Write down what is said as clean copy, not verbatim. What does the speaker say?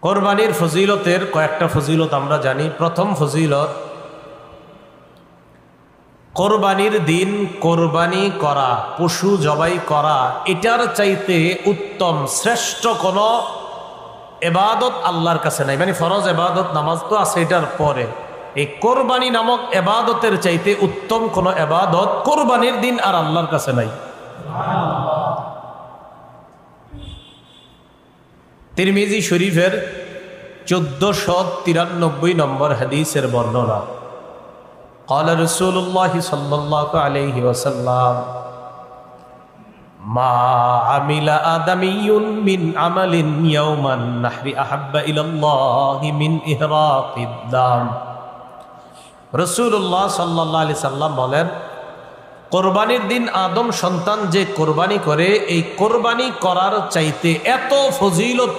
কোরবানির ফজিলতের কয়েকটা ফজিলত আমরা জানি। প্রথম ফজিলত, কোরবানির দিন কোরবানি করা, পশু জবাই করা, এটার চাইতে উত্তম শ্রেষ্ঠ কোনো এবাদত আল্লাহর কাছে নাই। মানে ফরজ এবাদত নামাজ তো আছে, এটার পরে এই কোরবানি নামক এবাদতের চাইতে উত্তম কোনো এবাদত কোরবানির দিন আর আল্লাহর কাছে নাই। তিরমিজি শরীফের 1493 নম্বর হাদিসের বর্ণনা, قال رسول الله صلى الله عليه وسلم ما عمل آدمي من عمل يوم النحر أحب إلى الله من إهراق الدم। রাসূলুল্লাহ সাল্লাল্লাহু আলাইহি সাল্লাম বলেন, কোরবানির দিন আদম সন্তান যে কোরবানি করে, এই কোরবানি করার চাইতে এত ফজিলত